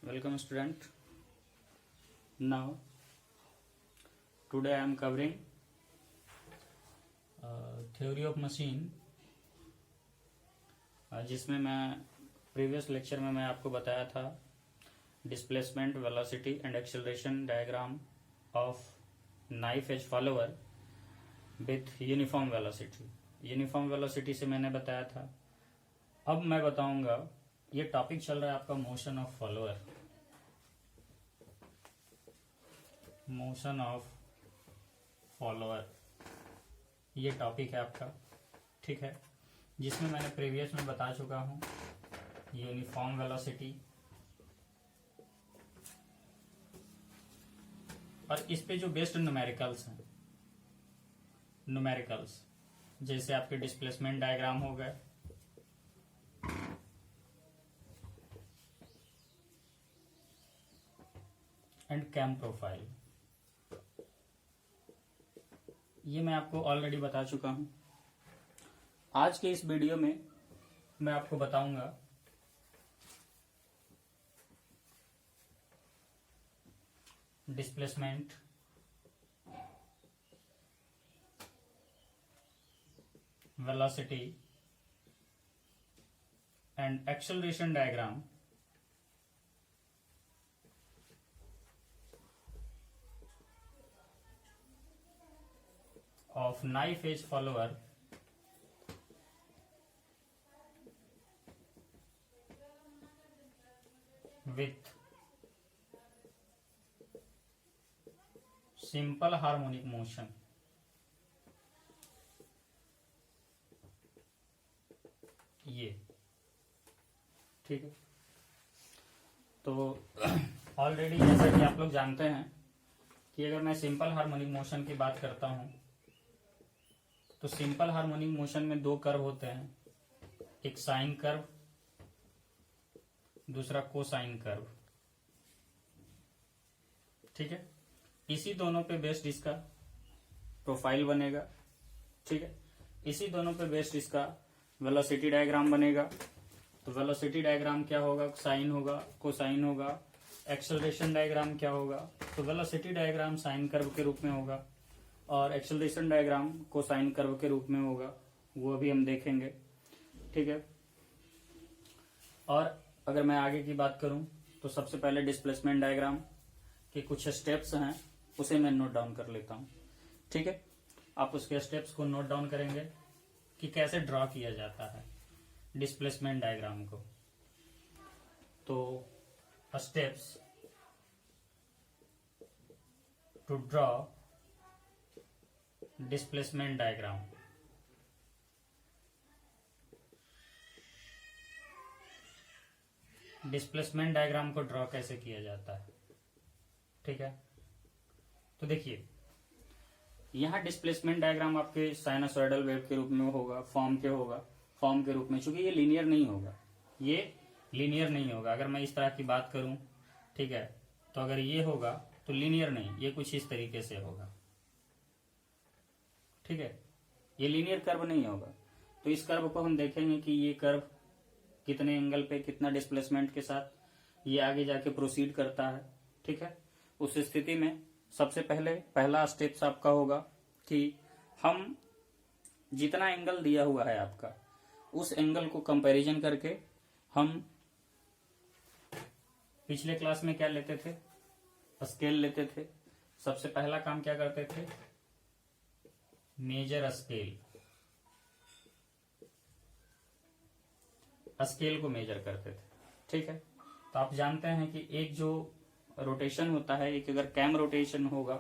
Welcome student. Now today I am covering theory of machine, जिसमें मैं previous lecture में मैं आपको बताया था displacement, velocity and acceleration diagram of knife edge follower with uniform velocity. Uniform velocity से मैंने बताया था। अब मैं बताऊंगा, ये टॉपिक चल रहा है आपका motion of follower, motion of follower ये टॉपिक है आपका, ठीक है, जिसमें मैंने प्रीवियस में बता चुका हूं यूनिफॉर्म वेलोसिटी, और इस पे जो बेस्ड न्यूमेरिकल्स हैं, न्यूमेरिकल्स जैसे आपके डिस्प्लेसमेंट डायग्राम हो गए, एंड कैम प्रोफाइल, ये मैं आपको ऑलरेडी बता चुका हूं। आज के इस वीडियो में मैं आपको बताऊंगा displacement, velocity and acceleration diagram of knife edge follower with simple harmonic motion। ये ठीक है। तो ऑलरेडी जैसा कि आप लोग जानते हैं कि अगर मैं सिंपल हार्मोनिक मोशन की बात करता हूं तो सिंपल हार्मोनिक मोशन में दो कर्व होते हैं, एक साइन कर्व, दूसरा कोसाइन कर्व, ठीक है। इसी दोनों पे बेस्ड इसका प्रोफाइल बनेगा, ठीक है। इसी दोनों पे बेस्ड इसका वेलोसिटी डायग्राम बनेगा। तो वेलोसिटी डायग्राम क्या होगा? साइन होगा, कोसाइन होगा। एक्सेलरेशन डायग्राम क्या होगा? तो वेलोसिटी डायग्राम साइन कर्व के रूप में होगा और एक्सेलरेशन डायग्राम कोसाइन कर्व के रूप में होगा, वो अभी हम देखेंगे, ठीक है। और अगर मैं आगे की बात करूं तो सबसे पहले डिस्प्लेसमेंट डायग्राम के कुछ स्टेप्स हैं, उसे मैं नोट डाउन कर लेता हूं, ठीक है। आप उसके स्टेप्स को नोट डाउन करेंगे कि कैसे ड्रॉ किया जाता है डिस्प्लेसमेंट डायग्राम को। तो steps to draw displacement diagram. Displacement diagram को ड्रॉ कैसे किया जाता है, ठीक है। तो देखिए, यहां डिस्प्लेसमेंट डायग्राम आपके साइनसॉइडल वेव के रूप में होगा, फॉर्म के रूप में, चूंकि ये लीनियर नहीं होगा, ये लीनियर नहीं होगा। अगर मैं इस तरह की बात करूं, ठीक है, तो अगर ये होगा तो लीनियर नहीं, ये कुछ इस तरीके से होगा, ठीक है। ये लीनियर कर्व नहीं होगा। तो इस कर्व को हम देखेंगे कि ये कर्व कितने एंगल पे, कितना डिस्प्लेसमेंट के साथ ये आगे जाके प्रोसीड करता है, ठीक है। उस स्थिति में सबसे पहले पहला स्टेप्स आपका होगा कि हम जितना एंगल दिया हुआ है आपका, उस एंगल को कंपैरिजन करके हम पिछले क्लास में क्या लेते थे? स्केल लेते थे। सबसे पहला काम क्या करते थे? मेजर स्केल, स्केल को मेजर करते थे, ठीक है। तो आप जानते हैं कि एक जो रोटेशन होता है, एक अगर कैम रोटेशन होगा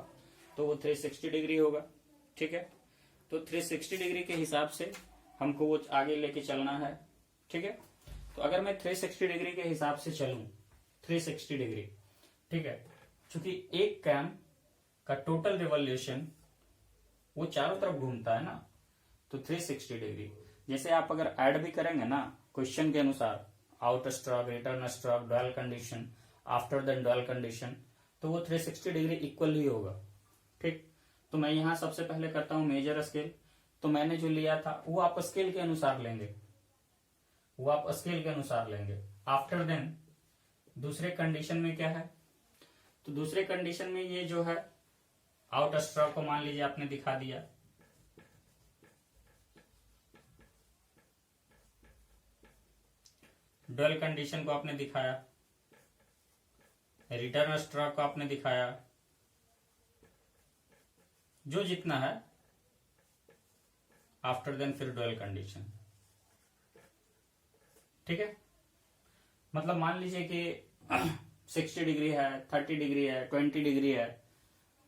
तो वो 360 डिग्री होगा, ठीक है। तो 360 डिग्री के हिसाब से हमको वो आगे लेके चलना है, ठीक है। तो अगर मैं 360 डिग्री के हिसाब से चलूं, 360 डिग्री, ठीक है, क्योंकि एक कैम का टोटल रिवॉल्यूशन वो चारों तरफ घूमता है ना, तो 360 डिग्री। जैसे आप अगर ऐड भी करेंगे ना क्वेश्चन के अनुसार, out stroke, return stroke, dual condition, after the dual condition, तो वो 360 डिग्री इक्वल ही होगा, ठीक। तो मैं यहां सबसे पहले करता हूं मेजर स्केल। तो मैंने जो लिया था वो आप स्केल के अनुसार लेंगे, वो आप स्केल के अनुसार लेंगे। आफ्टर देन दूसरे कंडीशन में क्या है, तो दूसरे कंडीशन में ये जो है आउट स्ट्रोक को मान लीजिए आपने दिखा दिया, डुअल कंडीशन को आपने दिखाया, रिटर्न स्ट्रोक को आपने दिखाया, जो जितना है आफ्टर देन फिर डुअल कंडीशन। ठीक है, मतलब मान लीजिए कि 60 डिग्री है, 30 डिग्री है, 20 डिग्री है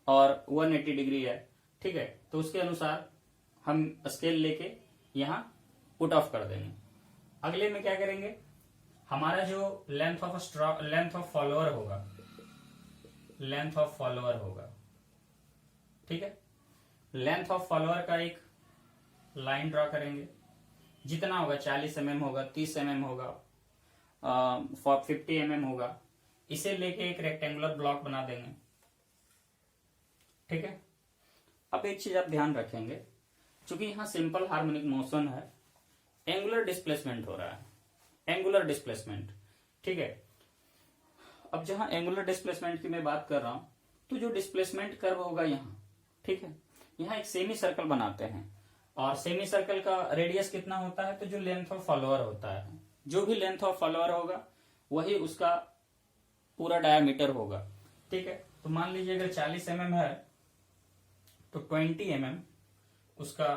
और 180 डिग्री है। ठीक है, तो उसके अनुसार हम स्केल लेके यहां पुट ऑफ कर देंगे। अगले में क्या करेंगे, हमारा जो लेंथ ऑफ फॉलोअर होगा, लेंथ ऑफ फॉलोअर होगा। ठीक है, लेंथ ऑफ फॉलोअर का एक लाइन ड्रॉ करेंगे, जितना होगा 40 mm होगा, 30 mm होगा, 50 mm होगा, इसे लेके एक रेक्टेंगुलर ब्लॉक बना देंगे। ठीक है, अब एक चीज आप ध्यान रखेंगे, क्योंकि यहां सिंपल हार्मोनिक मोशन है, एंगुलर डिस्प्लेसमेंट हो रहा है, एंगुलर डिस्प्लेसमेंट। ठीक है, अब जहां एंगुलर डिस्प्लेसमेंट की मैं बात कर रहा हूं, तो जो डिस्प्लेसमेंट कर्व होगा यहाँ, ठीक है, यहाँ एक सेमी सर्कल बनाते हैं, और सेमी सर्कल का रेडियस कितना होता है, तो जो लेंथ ऑफ फॉलोअर होता है, जो भी लेंथ ऑफ फॉलोअर होगा वही उसका पूरा डायामीटर होगा। ठीक है, तो मान लीजिए अगर 40 mm है तो 20 mm उसका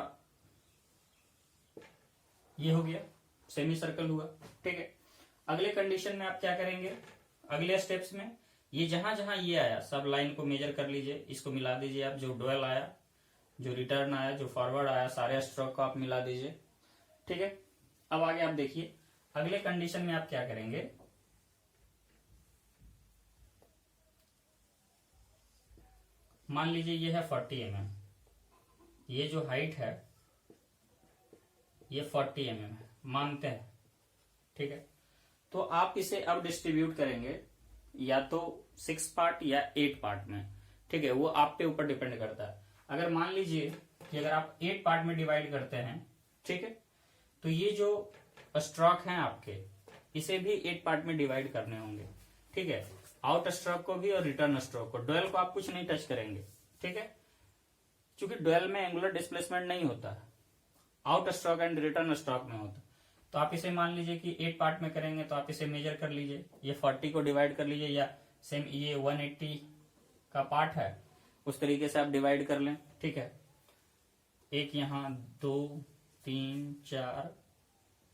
ये हो गया, सेमी सर्कल हुआ। ठीक है, अगले कंडीशन में आप क्या करेंगे, अगले स्टेप्स में ये जहां जहां ये आया सब लाइन को मेजर कर लीजिए, इसको मिला दीजिए आप, जो डुअल आया, जो रिटर्न आया, जो फॉरवर्ड आया, सारे स्ट्रोक को आप मिला दीजिए। ठीक है, अब आगे आप देखिए, अगले कंडीशन में आप क्या करेंगे, मान लीजिए ये है 40 mm, ये जो हाइट है ये 40 mm है, मानते हैं। ठीक है, तो आप इसे अब डिस्ट्रीब्यूट करेंगे या तो 6 पार्ट या 8 पार्ट में। ठीक है, वो आप पे ऊपर डिपेंड करता है। अगर मान लीजिए कि अगर आप 8 पार्ट में डिवाइड करते हैं, ठीक है, तो ये जो स्ट्रोक हैं आपके, इसे भी 8 पार्ट में डिवाइड करने होंगे। ठीक है, आउट स्ट्रोक को भी और रिटर्न स्ट्रोक को। डुअल को आप कुछ नहीं टच करेंगे। ठीक है, क्योंकि डुअल में एंगुलर डिस्प्लेसमेंट नहीं होता है, out stroke and return stroke में होता है। तो आप इसे मान लीजिए कि 8 पार्ट में करेंगे, तो आप इसे मेजर कर लीजिए, ये 40 को डिवाइड कर लीजिए, या सेम ये 180 का पार्ट है, उस तरीके से आप डिवाइड कर लें। ठीक है, एक यहाँ 2 3 4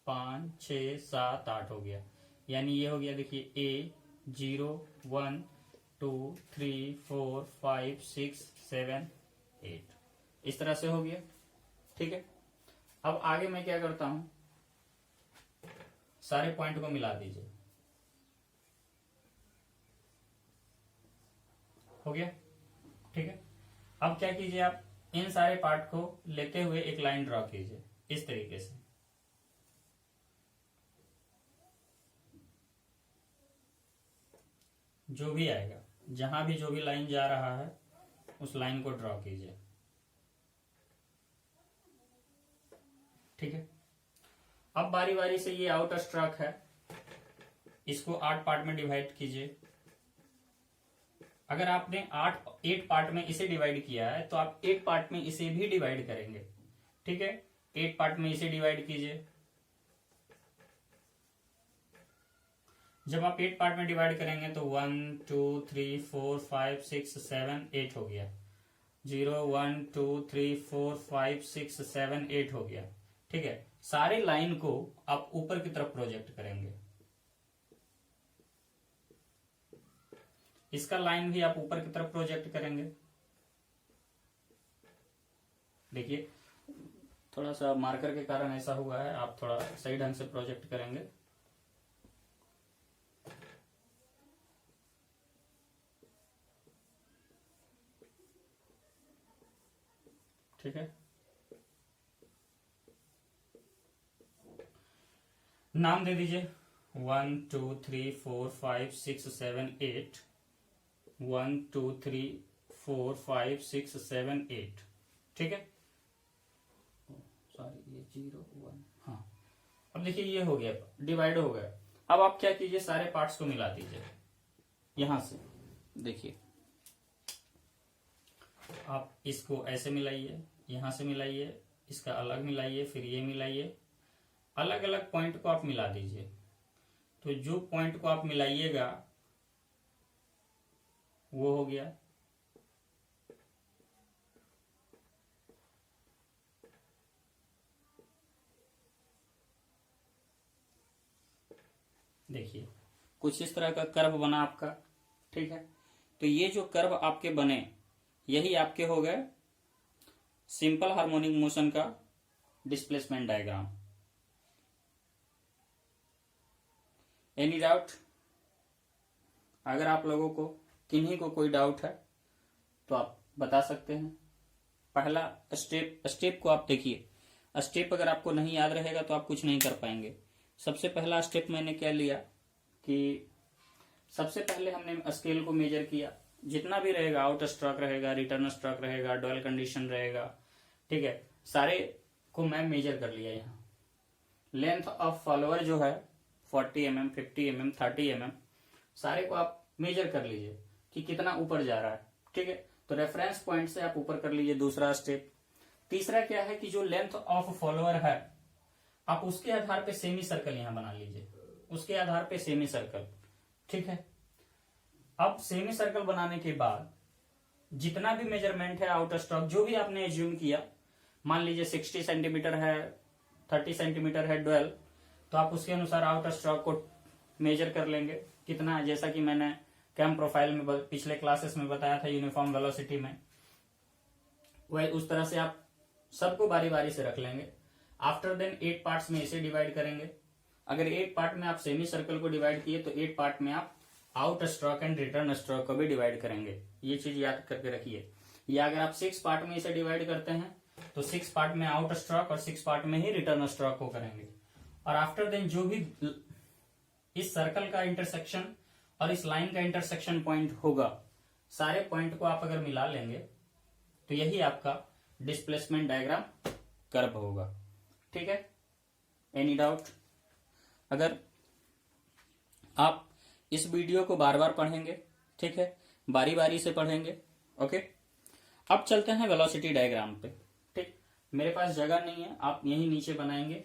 5 6 7 8 हो गया, यानी ये हो गया, देखिए A 0 1 2 3 4 5 6 7 8, इस तरह से हो गया। ठीक है, अब आगे मैं क्या करता हूं, सारे पॉइंट को मिला दीजिए, हो गया। ठीक है, अब क्या कीजिए, आप इन सारे पार्ट को लेते हुए एक लाइन ड्रॉ कीजिए इस तरीके से। जो भी आएगा, जहां भी जो भी लाइन जा रहा है उस लाइन को ड्रॉ कीजिए। ठीक है, अब बारी बारी से ये आउट स्ट्रोक है, इसको 8 पार्ट में डिवाइड कीजिए। अगर आपने 8 पार्ट में इसे डिवाइड किया है, तो आप 8 पार्ट में इसे भी डिवाइड करेंगे। ठीक है, 8 पार्ट में इसे डिवाइड कीजिए। जब आप 8 पार्ट में डिवाइड करेंगे तो 1 2 3 4 5 6 7 8 हो गया, 0 1 2 3 4 5 6 7 8 हो गया। ठीक है, सारे लाइन को आप ऊपर की तरफ प्रोजेक्ट करेंगे, इसका लाइन भी आप ऊपर की तरफ प्रोजेक्ट करेंगे। देखिए, थोड़ा सा मार्कर के कारण ऐसा हुआ है, आप थोड़ा सही ढंग से प्रोजेक्ट करेंगे। ठीक है, नाम दे दीजिए 1 2 3 4 5 6 7 8, 1 2 3 4 5 6 7 8। ठीक है, सॉरी ये 0 1, हाँ। अब देखिए ये हो गया, डिवाइड हो गया। अब आप क्या कीजिए, सारे पार्ट्स को मिला दीजिए। यहां से देखिए, आप इसको ऐसे मिलाइए, यहां से मिलाइए, इसका अलग मिलाइए, फिर ये मिलाइए, अलग अलग पॉइंट को आप मिला दीजिए। तो जो पॉइंट को आप मिलाइएगा वो हो गया। देखिए कुछ इस तरह का कर्व बना आपका, ठीक है। तो ये जो कर्व आपके बने, यही आपके हो गए सिंपल हार्मोनिक मोशन का डिस्प्लेसमेंट डायग्राम। Any doubt? अगर आप लोगों को किन्हीं को कोई डाउट है तो आप बता सकते हैं। पहला स्टेप को आप देखिए। स्टेप अगर आपको नहीं याद रहेगा तो आप कुछ नहीं कर पाएंगे। सबसे पहला स्टेप मैंने क्या लिया कि सबसे पहले हमने स्केल को मेजर किया। जितना भी रहेगा, आउट स्ट्रोक रहेगा, रिटर्न स्ट्रोक रहेगा, डुअल कंडीशन रहेगा, ठीक है, सारे को मैं मेजर कर लिया। यहाँ लेंथ ऑफ फॉलोअर जो है 40 mm, 50 mm, 30 mm, सारे को आप मेजर कर लीजिए कि कितना ऊपर जा रहा है, ठीक है। तो रेफरेंस पॉइंट से आप ऊपर कर लीजिए, दूसरा स्टेप। तीसरा क्या है कि जो लेंथ ऑफ फॉलोअर है आप उसके आधार पे सेमी सर्कल यहां बना लीजिए, उसके आधार पे सेमी सर्कल, ठीक है। अब सेमी सर्कल बनाने के बाद जितना भी मेजरमेंट है आउट स्ट्रोक जो भी आपने एज्यूम किया, मान लीजिए 60 सेंटीमीटर है, 30 सेंटीमीटर है डुअल, तो आप उसके अनुसार आउट स्ट्रोक को मेजर कर लेंगे कितना, जैसा कि मैंने कैम प्रोफाइल में पिछले क्लासेस में बताया था यूनिफॉर्म वेलोसिटी में, वही उस तरह से आप सबको बारी बारी से रख लेंगे। आफ्टर देन 8 पार्ट्स में इसे डिवाइड करेंगे। अगर 8 पार्ट में आप सेमी सर्कल को डिवाइड किए तो 8 पार्ट में आप out stroke and return stroke को भी डिवाइड करेंगे। ये चीज याद करके रखिए। या अगर आप 6 पार्ट में इसे डिवाइड करते हैं तो 6 पार्ट में आउट स्ट्रोक और 6 पार्ट में ही रिटर्न स्ट्रोक को करेंगे। और आफ्टर देन जो भी इस सर्कल का इंटरसेक्शन और इस लाइन का इंटरसेक्शन पॉइंट होगा, सारे पॉइंट को आप अगर मिला लेंगे तो यही आपका डिस्प्लेसमेंट डायग्राम कर्व होगा, ठीक है। Any doubt? अगर आप इस वीडियो को बार बार पढ़ेंगे, ठीक है, बारी बारी से पढ़ेंगे, ओके। अब चलते हैं वेलोसिटी डायग्राम पे, ठीक। मेरे पास जगह नहीं है, आप यहीं नीचे बनाएंगे।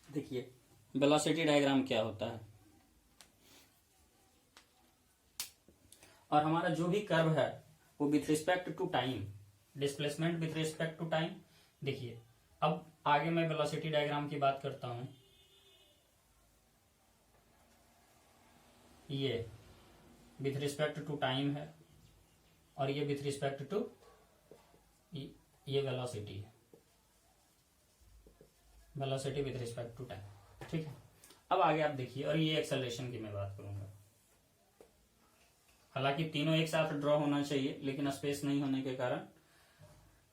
देखिए वेलोसिटी डायग्राम क्या होता है, और हमारा जो भी कर्व है वो with respect to time, displacement with respect to time. देखिए अब आगे मैं वेलोसिटी डायग्राम की बात करता हूं। ये विथ रिस्पेक्ट टू टाइम है और ये विथ रिस्पेक्ट टू ये वेलोसिटी है, velocity with respect to time, ठीक है। अब आगे आप देखिए, और ये एक्सेलरेशन की मैं बात करूंगा। हालांकि तीनों एक साथ ड्रॉ होना चाहिए, लेकिन स्पेस नहीं होने के कारण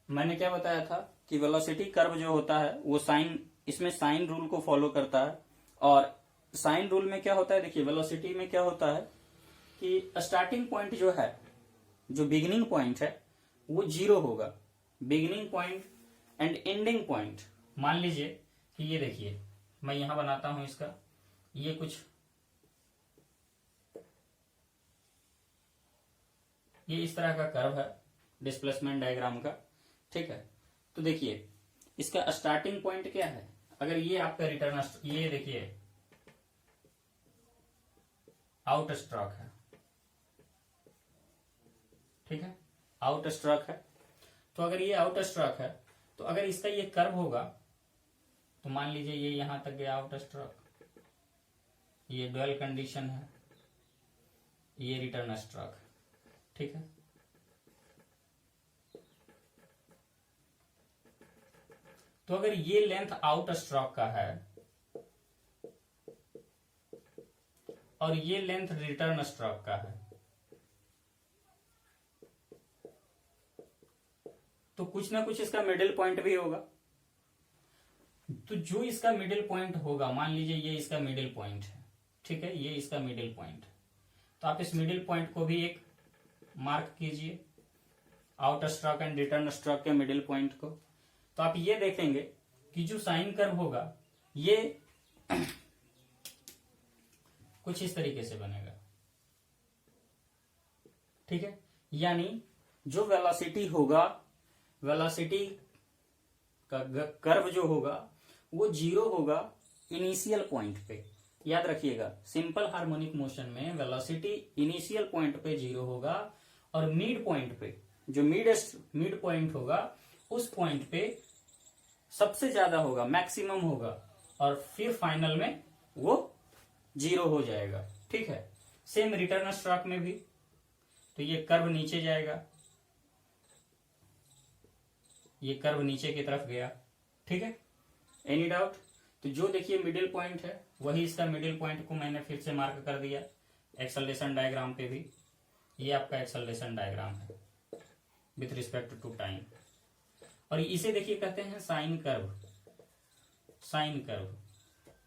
मैंने क्या बताया था कि वेलोसिटी कर्व जो होता है वो साइन, इसमें साइन रूल को फॉलो करता है। और साइन रूल में क्या होता है, देखिए वेलोसिटी में क्या होता है कि स्टार्टिंग पॉइंट जो है, जो बिगिनिंग पॉइंट है वो 0 होगा। Beginning point and ending point, मान लीजिए कि ये देखिए मैं यहां बनाता हूं इसका, ये कुछ ये इस तरह का कर्व है डिस्प्लेसमेंट डायग्राम का, ठीक है। तो देखिए इसका स्टार्टिंग पॉइंट क्या है, अगर ये आपका रिटर्न, ये देखिए आउट स्ट्रोक है, ठीक है, आउट स्ट्रोक है। तो अगर ये आउट स्ट्रोक है तो अगर इसका ये कर्व होगा तो मान लीजिए ये यहां तक गया आउट स्ट्रोक, ये डुअल कंडीशन है, ये रिटर्न स्ट्रोक, ठीक है। तो अगर ये लेंथ आउट स्ट्रोक का है और ये लेंथ रिटर्न स्ट्रोक का है, तो कुछ ना कुछ इसका मिडिल पॉइंट भी होगा। तो जो इसका मिडिल पॉइंट होगा, मान लीजिए ये इसका मिडिल पॉइंट है, ठीक है, ये इसका मिडिल पॉइंट, तो आप इस मिडिल पॉइंट को भी एक मार्क कीजिए out stroke and return stroke के मिडिल पॉइंट को। तो आप ये देखेंगे कि जो साइन कर्व होगा ये कुछ इस तरीके से बनेगा, ठीक है। यानी जो वेलोसिटी होगा, वेलोसिटी का कर्व जो होगा वो 0 होगा इनिशियल पॉइंट पे। याद रखिएगा, सिंपल हार्मोनिक मोशन में वेलोसिटी इनिशियल पॉइंट पे 0 होगा और मिड पॉइंट पे, जो मिड पॉइंट होगा उस पॉइंट पे सबसे ज्यादा होगा, मैक्सिमम होगा, और फिर फाइनल में वो 0 हो जाएगा, ठीक है। सेम रिटर्न स्ट्रोक में भी, तो ये कर्व नीचे जाएगा, ये कर्व नीचे की तरफ गया, ठीक है। Any doubt? तो जो देखिए मिडिल पॉइंट है वही इसका मिडिल पॉइंट को मैंने फिर से मार्क कर दिया एक्सेलरेशन डायग्राम पे भी। ये आपका एक्सेलरेशन डायग्राम है विथ रिस्पेक्ट टू टाइम, और इसे देखिए कहते हैं साइन कर्व, साइन कर्व,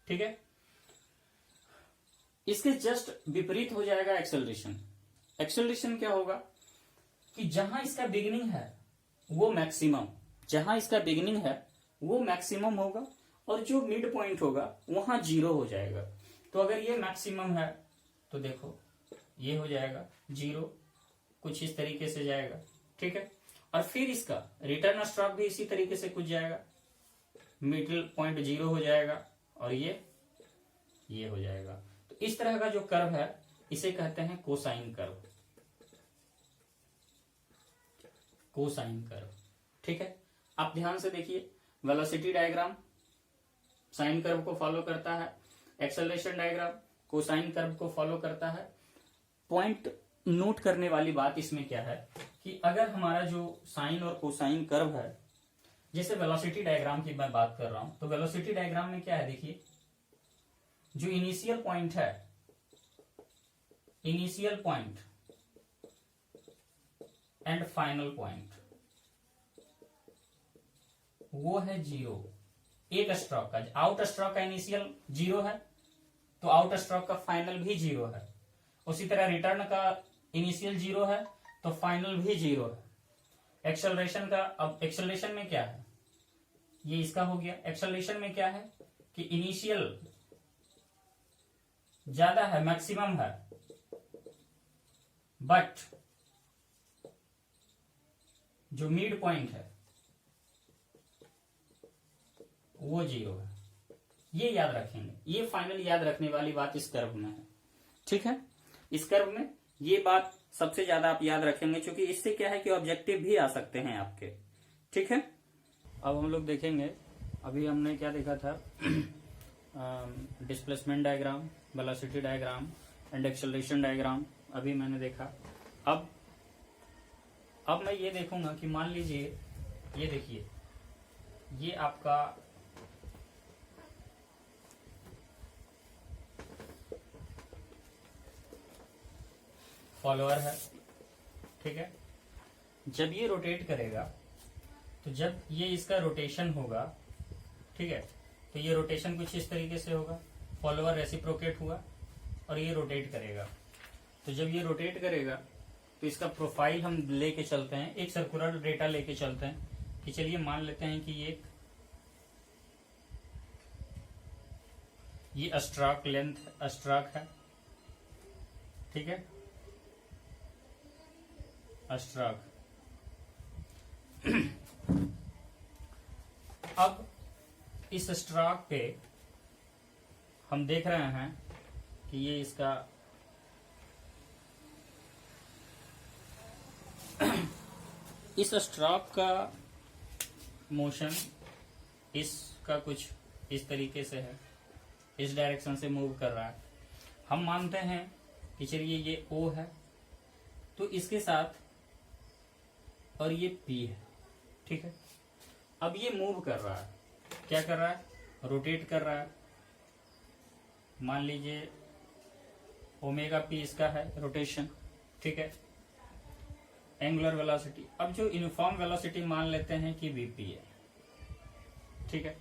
ठीक है। इसके जस्ट विपरीत हो जाएगा एक्सेलरेशन। एक्सेलरेशन क्या होगा कि जहां इसका बिगिनिंग है वो मैक्सिमम, जहां इसका बिगिनिंग है वो मैक्सिमम होगा और जो मिड पॉइंट होगा वहां 0 हो जाएगा। तो अगर ये मैक्सिमम है तो देखो ये हो जाएगा 0, कुछ इस तरीके से जाएगा, ठीक है। और फिर इसका रिटर्न स्ट्रोक भी इसी तरीके से कुछ जाएगा, मिडिल पॉइंट 0 हो जाएगा और ये हो जाएगा। तो इस तरह का जो कर्व है इसे कहते हैं कोसाइन कर्व, कोसाइन कर्व, ठीक है। आप ध्यान से देखिए, वेलोसिटी डायग्राम साइन कर्व को फॉलो करता है, एक्सेलरेशन डायग्राम कोसाइन कर्व को फॉलो करता है। पॉइंट नोट करने वाली बात इसमें क्या है कि अगर हमारा जो साइन और कोसाइन कर्व है, जैसे वेलोसिटी डायग्राम की मैं बात कर रहा हूं, तो वेलोसिटी डायग्राम में क्या है देखिए, जो इनिशियल पॉइंट है, initial point and final point वो है 0 एक स्ट्रोक का। आउट स्ट्रोक का इनिशियल 0 है तो आउट स्ट्रोक का फाइनल भी 0 है। उसी तरह रिटर्न का इनिशियल 0 है तो फाइनल भी 0 है। एक्सेलरेशन का, अब एक्सेलरेशन में क्या है, ये इसका हो गया। एक्सेलरेशन में क्या है कि इनिशियल ज्यादा है, मैक्सिमम है, बट जो मिड पॉइंट है वो 0 है। ये याद रखेंगे, ये फाइनल याद रखने वाली बात इस कर्व में है, ठीक है। इस कर्व में ये बात सबसे ज्यादा आप याद रखेंगे, क्योंकि इससे क्या है कि ऑब्जेक्टिव भी आ सकते हैं आपके, ठीक है। अब हम लोग देखेंगे, अभी हमने क्या देखा था, displacement diagram, velocity diagram and acceleration diagram अभी मैंने देखा। अब मैं ये देखूंगा कि मान लीजिए, ये देखिए, ये आपका फॉलोअर है, ठीक है। जब ये रोटेट करेगा, तो जब ये इसका रोटेशन होगा, ठीक है, तो ये रोटेशन कुछ इस तरीके से होगा, फॉलोअर रेसिप्रोकेट हुआ और ये रोटेट करेगा। तो जब ये रोटेट करेगा तो इसका प्रोफाइल हम लेके चलते हैं, एक सर्कुलर डेटा लेके चलते हैं कि चलिए मान लेते हैं कि ये स्ट्रोक लेंथ स्ट्रोक है, ठीक है, स्ट्रोक। अब इस स्ट्रोक पे हम देख रहे हैं कि ये इसका इस स्ट्रोक का मोशन इसका कुछ इस तरीके से है, इस डायरेक्शन से मूव कर रहा है। हम मानते हैं कि चलिए ये O है, तो इसके साथ और ये P है, ठीक है। अब ये मूव कर रहा है, क्या कर रहा है, रोटेट कर रहा है। मान लीजिए ओमेगा P इसका है रोटेशन, ठीक है, एंगुलर वेलोसिटी। अब जो यूनिफॉर्म वेलोसिटी मान लेते हैं कि Vp है, ठीक है।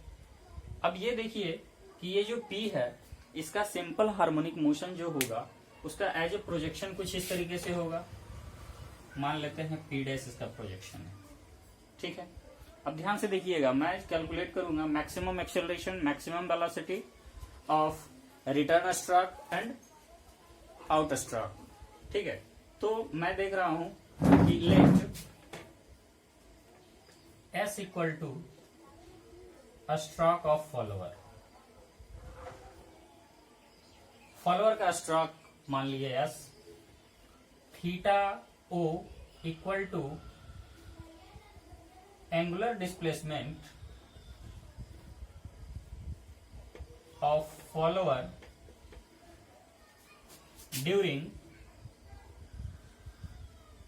अब ये देखिए कि ये जो P है इसका सिंपल हार्मोनिक मोशन जो होगा उसका एज ए प्रोजेक्शन कुछ इस तरीके से होगा, मान लेते हैं P डैश इसका प्रोजेक्शन है, ठीक है। अब ध्यान से देखिएगा, मैं कैलकुलेट करूंगा maximum acceleration, maximum velocity of return stroke and out stroke, ठीक है। तो मैं देख रहा हूं कि let S equal to stroke of follower, follower का स्ट्रोक मान लीजिए S, theta O equal to angular displacement of follower during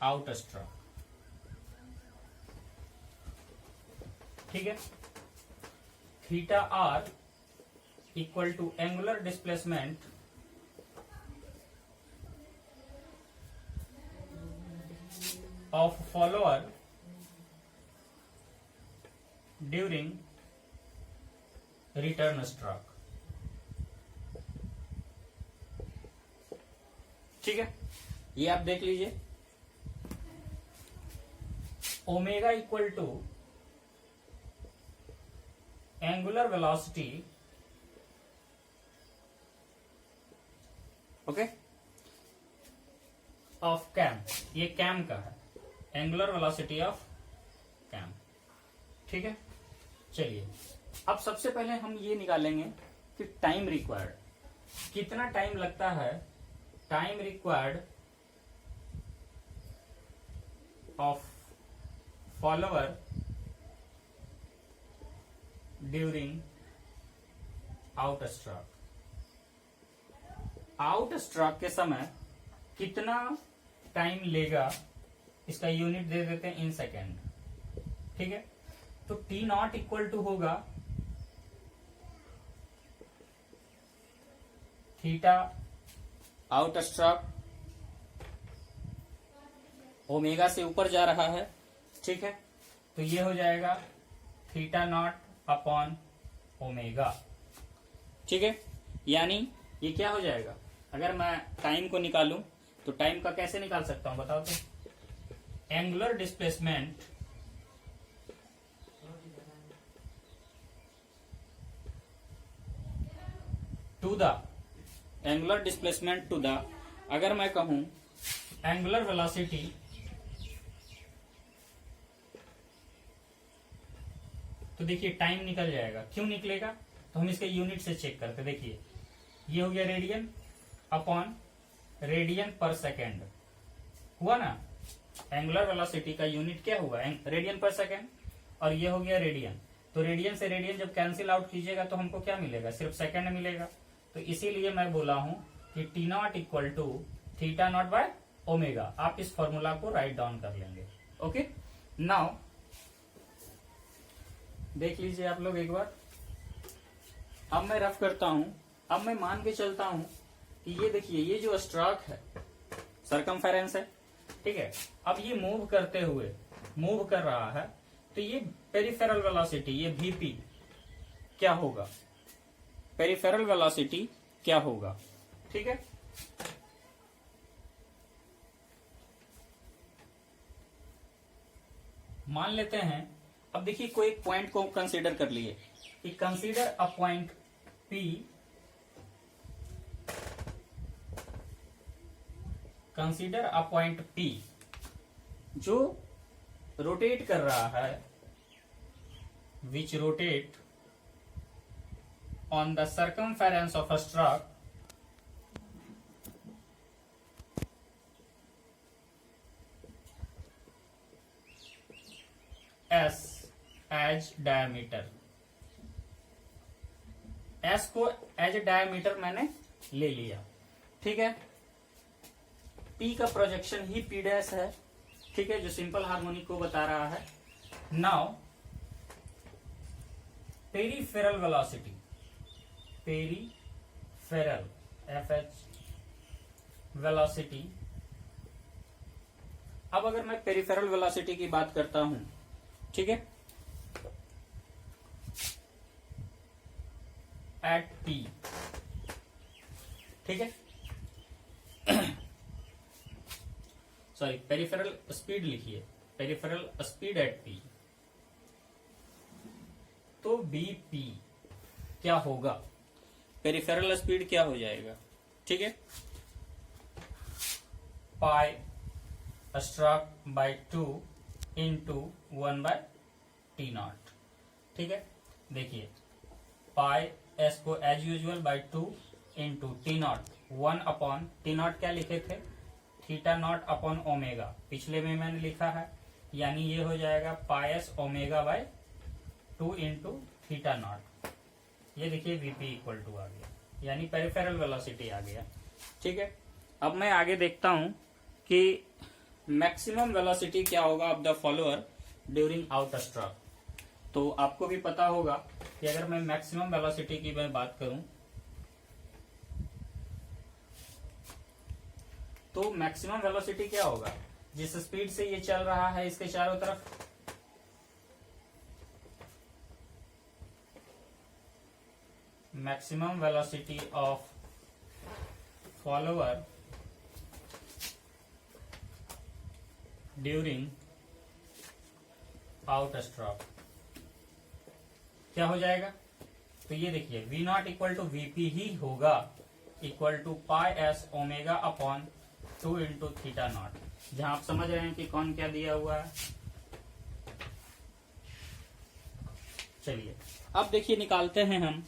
out stroke, ठीक है। Theta R equal to angular displacement of follower during return stroke, ठीक है। ये आप देख लीजिए, omega equal to angular velocity, okay, of cam, ये cam का है, एंगुलर वेलोसिटी ऑफ कैम, ठीक है। चलिए अब सबसे पहले हम ये निकालेंगे कि टाइम रिक्वायर्ड, कितना टाइम लगता है, time required of follower during out stroke, out stroke के समय कितना टाइम लेगा, इसका यूनिट दे देते हैं इन सेकेंड, ठीक है। तो टी नॉट इक्वल टू होगा थीटा आउट स्ट्रोक, ओमेगा से ऊपर जा रहा है, ठीक है। तो ये हो जाएगा थीटा नॉट अपॉन ओमेगा, ठीक है। यानी ये क्या हो जाएगा, अगर मैं टाइम को निकालूं तो टाइम का कैसे निकाल सकता हूं बताओ तो, angular displacement to the angular displacement to the, अगर मैं कहूं एंगुलर वेलोसिटी तो देखिए टाइम निकल जाएगा, क्यों निकलेगा, तो हम इसके यूनिट से चेक करते, देखिए ये हो गया रेडियन अपॉन रेडियन पर सेकेंड, हुआ ना, एंगुलर वेलोसिटी का यूनिट क्या हुआ, रेडियन पर सेकेंड, और ये हो गया रेडियन, तो रेडियन से रेडियन जब कैंसिल आउट कीजिएगा तो हमको क्या मिलेगा, सिर्फ सेकेंड मिलेगा। तो इसीलिए मैं बोला हूं कि T naught equal to theta naught by omega, आप इस फॉर्मूला को राइट डाउन कर लेंगे, ओके। नाउ देख लीजिए आप लोग एक बार, अब मैं रफ करता हूं, अब मैं मान के चलता हूं कि ये देखिए ये जो स्ट्रोक है सरकमफेरेंस है, ठीक है। अब ये मूव करते हुए मूव कर रहा है, तो ये पेरिफेरल वेलोसिटी, ये वीपी क्या होगा, पेरिफेरल वेलोसिटी क्या होगा, ठीक है। मान लेते हैं, अब देखिए कोई एक पॉइंट को कंसीडर कर लिए कि consider a point P, consider a point P जो रोटेट कर रहा है, which rotate on the circumference of a stroke S as diameter, S को एज डायमीटर मैंने ले लिया, ठीक है। P का प्रोजेक्शन ही P डैश है, ठीक है, जो सिंपल हार्मोनिक को बता रहा है। Now peripheral velocity, peripheral FH velocity, अब अगर मैं पेरीफेरल वेलोसिटी की बात करता हूं, ठीक है, एट P, ठीक है। सॉरी पेरिफेरल स्पीड लिखिए, पेरिफेरल स्पीड एट पी, तो बीपी क्या होगा, पेरिफेरल स्पीड क्या हो जाएगा, ठीक है, pi stroke by 2 into 1 by T naught, ठीक है। देखिए पाई एस को as usual by 2 into T naught 1 upon T naught क्या लिखे थे, थीटा नॉट अपॉन ओमेगा, पिछले में मैंने लिखा है, यानी ये हो जाएगा pi S omega by 2 into theta naught. ये देखिए वीपी इक्वल टू आ गया, यानी पेरिफेरल वेलोसिटी आ गया, ठीक है। अब मैं आगे देखता हूं कि मैक्सिमम वेलोसिटी क्या होगा of the follower during out stroke. तो आपको भी पता होगा कि अगर मैं मैक्सिमम वेलोसिटी की मैं बात करूं तो मैक्सिमम वेलोसिटी क्या होगा, जिस स्पीड से ये चल रहा है इसके चारों तरफ, maximum velocity of follower during out stroke क्या हो जाएगा, तो ये देखिए V naught equal to VP ही होगा, equal to pi S omega upon 2 into theta naught, जहां आप समझ रहे हैं कि कौन क्या दिया हुआ है। चलिए अब देखिए निकालते हैं हम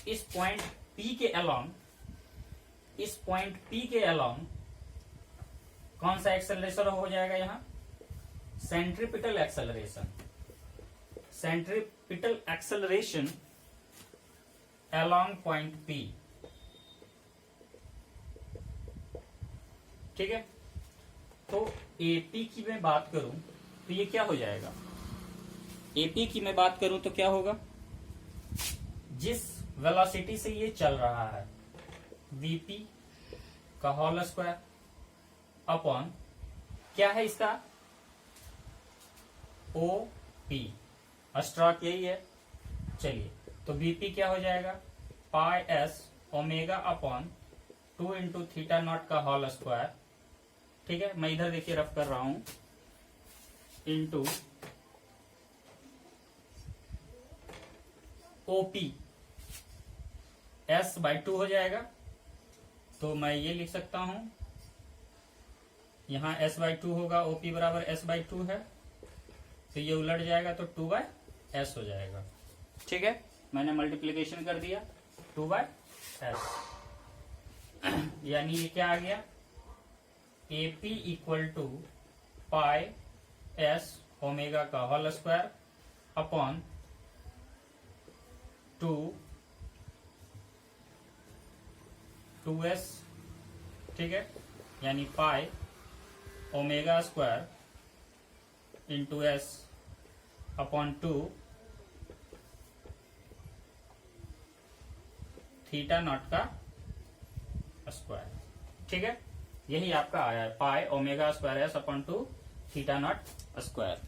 इस पॉइंट P के अलोंग, इस पॉइंट P के अलोंग कौन सा एक्सेलरेशन हो जाएगा, यहां centripetal acceleration, centripetal acceleration along point P, ठीक है। तो एपी की मैं बात करूं तो ये क्या हो जाएगा, एपी की मैं बात करूं तो क्या होगा, जिस वेलोसिटी से ये चल रहा है वीपी का होल स्क्वायर अपॉन क्या है इसका ओपी, स्ट्रोक यही है। चलिए तो बीपी क्या हो जाएगा, pi S omega upon 2 into theta naught का होल स्क्वायर, ठीक है। मैं इधर देखिए रफ कर रहा हूं, इंटू ओपी एस बाई 2 हो जाएगा, तो मैं ये लिख सकता हूं, यहां एस बाई 2 होगा, ओपी बराबर एस बाई 2 है, तो ये उलट जाएगा तो 2 बाय एस हो जाएगा, ठीक है। मैंने मल्टीप्लीकेशन कर दिया 2 बाय एस, यानी ये क्या आ गया, AP equal to pi S omega का होल स्क्वायर अपॉन 2s, ठीक है, यानी pi omega square into S upon 2 theta naught का स्क्वायर, ठीक है। यही आपका आया है pi omega square S upon 2 theta naught square,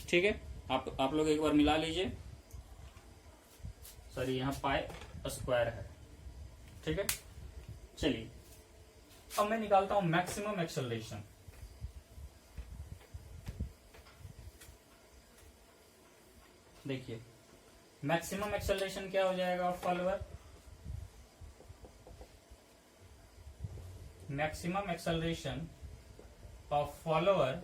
ठीक है। आप लोग एक बार मिला लीजिए, सॉरी यहाँ पाई स्क्वायर है, ठीक है। चलिए अब मैं निकालता हूं मैक्सिमम एक्सेलरेशन, देखिए मैक्सिमम एक्सेलरेशन क्या हो जाएगा follower, maximum acceleration of follower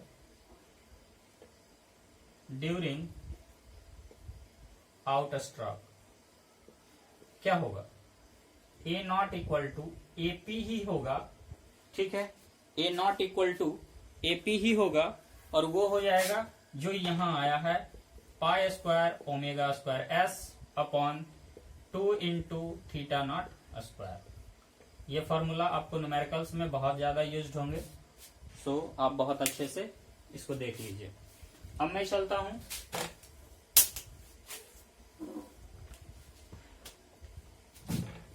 during out stroke क्या होगा, ए नॉट इक्वल टू एपी ही होगा, ठीक है, ए नॉट इक्वल टू एपी ही होगा, और वो हो जाएगा जो यहां आया है pi square omega square S upon 2 into theta naught square. ये फॉर्मूला आपको न्यूमेरिकल्स में बहुत ज्यादा यूज्ड होंगे, सो आप बहुत अच्छे से इसको देख लीजिए। अब मैं चलता हूं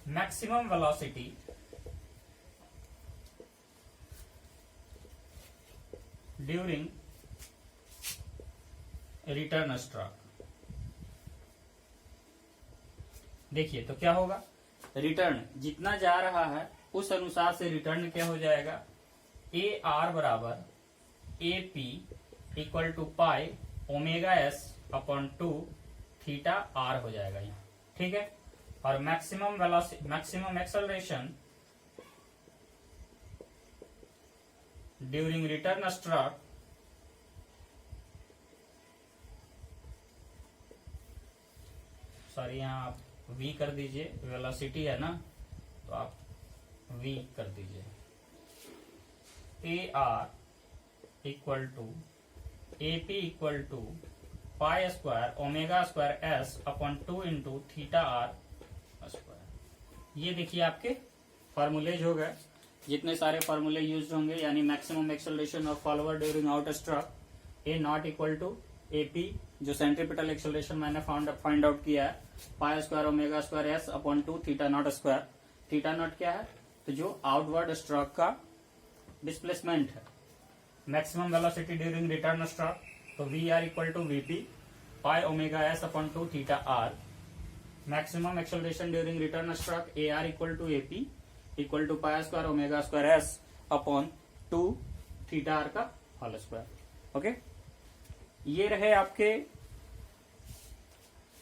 maximum velocity during return stroke. देखिए तो क्या होगा, रिटर्न जितना जा रहा है उस अनुसार से रिटर्न क्या हो जाएगा, ए आर बराबर A P equal to pi omega S upon 2 theta R हो जाएगा यहाँ, ठीक है। और maximum acceleration during return stroke sorry यहाँ आप v कर दीजिए, वेलोसिटी है ना तो आप v कर दीजिए। A R equal to A P equal to pi square omega square S upon 2 into theta R square. ये देखिए आपके फॉर्मूलेज हो गए, जितने सारे फॉर्मूले यूज होंगे, यानी maximum acceleration of follower during out stroke, A naught equal to A P जो सेंट्रीपिटल एक्सेलरेशन मैंने फाइंड आउट किया है, pi square omega square S upon 2 theta naught square. Theta naught क्या है, तो जो आउटवर्ड स्ट्रोक का डिस्प्लेसमेंट है। Maximum velocity during return stroke, तो V R equal to VP pi omega S upon 2 theta R. Maximum acceleration during return stroke A R equal to A P equal to pi square omega square S upon 2 theta R का whole square. Okay, ये रहे आपके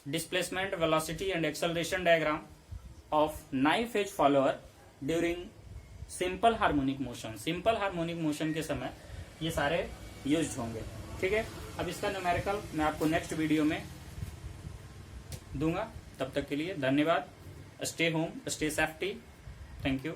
displacement, velocity and acceleration diagram of knife edge follower during simple harmonic motion. सिंपल harmonic मोशन के समय ये सारे यूज होंगे, ठीक है। अब इसका न्यूमेरिकल मैं आपको नेक्स्ट वीडियो में दूंगा। तब तक के लिए धन्यवाद। Stay home, stay safety. Thank you.